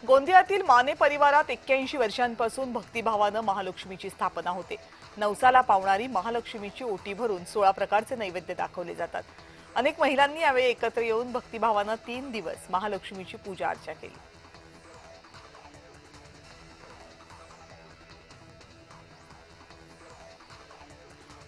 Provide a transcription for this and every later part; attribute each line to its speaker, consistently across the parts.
Speaker 1: गोंदियातील माने परिवारात 81 वर्षांपासून भक्तिभावानं महालक्ष्मीची स्थापना होते। नवसाला पावणारी महालक्ष्मीची ओटी भरून 16 प्रकारचे नैवेद्य दाखवले जातात। अनेक महिलांनी यावेळी एकत्र येऊन भक्तिभावानं 3 दिवस महालक्ष्मीची पूजा अर्चा केली।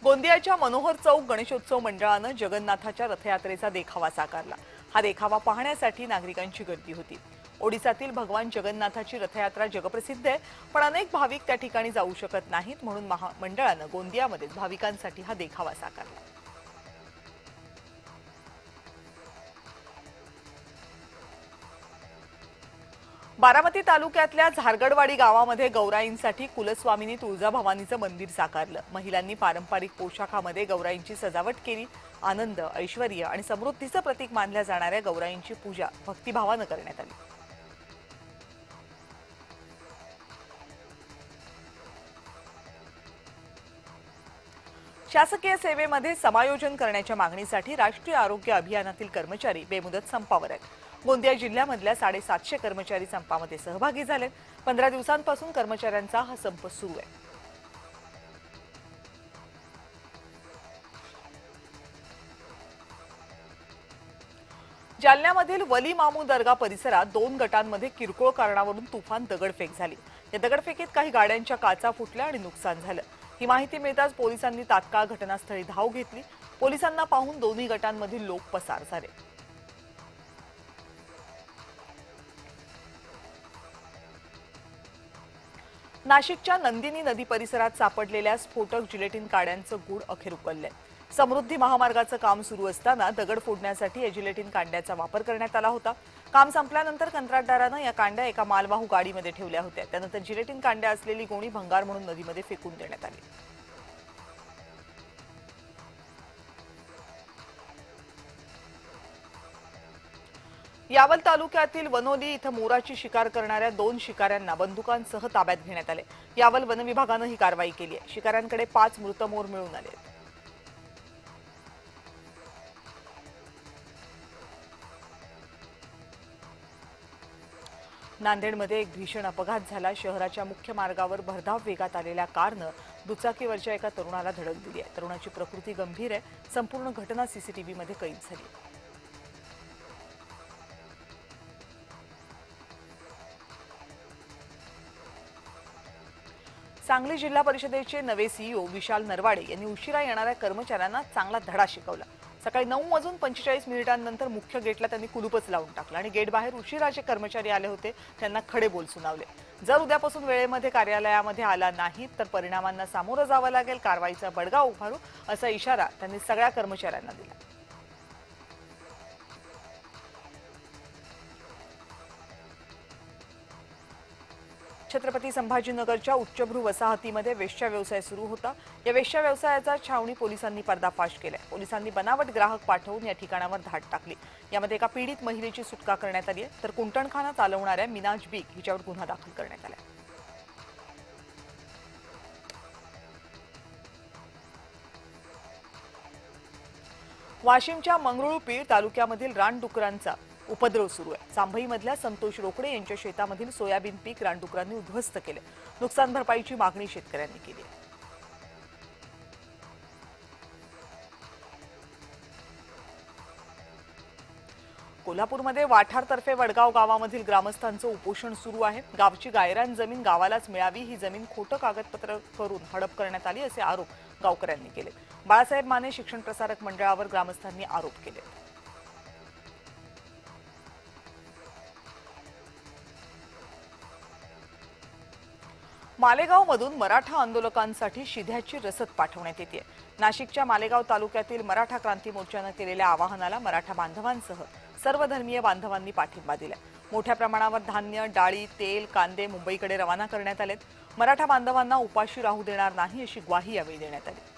Speaker 1: गोंदियाच्या मनोहर चौक गणेशोत्सव मंडळानं जगन्नाथाच्या रथयात्रेचा देखावा साकारला। हा देखावा पाहण्यासाठी नागरिकांची गर्दी होती। ओडिसातील भगवान जगन्नाथाची रथयात्रा जगप्रसिद्ध आहे, पण अनेक भाविक त्या ठिकाणी जाऊ शकत नाहीत, म्हणून मंडळानं गोंदियामध्ये भाविकांसाठी हा देखावा साकारला। बारामती तालुक्यातल्या झारगडवाडी गावामध्ये गौराईंसाठी कुलस्वामिनी तुळजाभवानीचं मंदिर साकारलं। महिलांनी पारंपरिक पोशाखामध्ये गौराईंची सजावट केली। आनंद, ऐश्वर्य आणि समृद्धीचं प्रतीक मानल्या जाणाऱ्या गौराईंची पूजा भक्तिभावानं करण्यात आली। शासकीय सेवेमध्ये समायोजन करण्याच्या मागणीसाठी राष्ट्रीय आरोग्य अभियानातील कर्मचारी बेमुदत संपावर आहेत। गोंदिया जिल्ह्यामधल्या 750 कर्मचारी संपामध्ये सहभागी झालेत। 15 दिवसांपासून कर्मचाऱ्यांचा हा संप सुरू आहे। जालन्यामधील वली मामू दर्गा परिसरात 2 गटांमध्ये किरकोळ कारणावरून तुफान दगडफेक झाली। या दगडफेकीत काही गाड्यांच्या काचा फुटल्या आणि नुकसान झालं। ही माहिती मिळताच पोलिसांनी तात्काळ घटनास्थळी धाव घेतली। पोलिसांना पाहून दोन्ही गटांमधील लोक पसार झाले। नाशिकच्या नंदिनी नदी परिसरात सापडलेल्या स्फोटक जिलेटिन कांड्यांचं गूढ अखेर उकललंय। समृद्धी महामार्गाचं काम सुरू असताना दगड फोडण्यासाठी या जिलेटिन कांड्याचा वापर करण्यात आला होता। काम संपल्यानंतर कंत्राटदारानं या कांड्या एका मालवाहू गाडीमध्ये ठेवल्या होत्या। त्यानंतर जिलेटिन कांड्या असलेली गोणी भंगार म्हणून नदीमध्ये फेकून देण्यात आली। यावल तालुक्यातील वनोली इथं मोराची शिकार करणाऱ्या 2 शिकाऱ्यांना बंदुकांसह ताब्यात घेण्यात आले। यावल वन विभागानं ही कारवाई केली आहे। शिकाऱ्यांकडे 5 मृत मोर मिळून आले। नांदेडमध्ये एक भीषण अपघात झाला। शहराच्या मुख्य मार्गावर भरधाव वेगात आलेल्या कारनं दुचाकीवरच्या एका तरुणाला धडक दिली आहे। तरुणाची प्रकृती गंभीर आहे। संपूर्ण घटना सीसीटीव्हीमध्ये कैद झाली। सांगली जिल्हा परिषदेचे नवे सीईओ विशाल नरवाडे यांनी उशिरा येणाऱ्या कर्मचाऱ्यांना चांगला धडा शिकवला। सकाळी 9:45 मुख्य गेटला त्यांनी कुलूपच लावून टाकलं आणि गेट बाहेर उशिरा जे कर्मचारी आले होते त्यांना खडे बोल सुनावले। जर उद्यापासून वेळेमध्ये कार्यालयामध्ये आला नाही तर परिणामांना सामोरं जावं लागेल, कारवाईचा बडगा उभारू असा इशारा त्यांनी सगळ्या कर्मचाऱ्यांना दिला। छत्रपती संभाजीनगरच्या उच्चभ्रू वसाहतीमध्ये वेश्या व्यवसाय सुरू होता। या वेश्या व्यवसायाचा छावणी पोलिसांनी पर्दाफाश केलाय। पोलिसांनी बनावट ग्राहक पाठवून या ठिकाणावर धाड टाकली। यामध्ये एका पीडित महिलेची सुटका करण्यात आली आहे, तर कुंटणखाना चालवणाऱ्या मिनाज बीग हिच्यावर गुन्हा दाखल करण्यात आला। वाशिमच्या मंगरुळपीर तालुक्यामधील रानडुकरांचा उपद्रव सुरू आहे। सांभईमधल्या संतोष रोकडे यांच्या शेतामधील सोयाबीन पीक रानडुकरांनी उद्ध्वस्त केले। नुकसान भरपाईची मागणी शेतकऱ्यांनी केली आहे। कोल्हापूरमध्ये वाठारतर्फे वडगाव गावामधील ग्रामस्थांचं उपोषण सुरू आहे। गावची गायरान जमीन गावालाच मिळावी, ही जमीन खोटं कागदपत्र करून हडप करण्यात आली असे आरोप गावकऱ्यांनी केले। बाळासाहेब माने शिक्षण प्रसारक मंडळावर ग्रामस्थांनी आरोप केले। मालेगावमधून मराठा आंदोलकांसाठी शिध्याची रसद पाठवण्यात येते। नाशिकच्या मालेगाव तालुक्यातील मराठा क्रांती मोर्चाने केलेल्या आवाहनाला मराठा बांधवांसह सर्व धर्मीय बांधवांनी पाठिंबा दिला। मोठ्या प्रमाणावर धान्य, डाळी, तेल, कांदे मुंबईकडे रवाना करण्यात आलेत। मराठा बांधवांना उपाशी राहू देणार नाही अशी ग्वाही यावेळी देण्यात आली।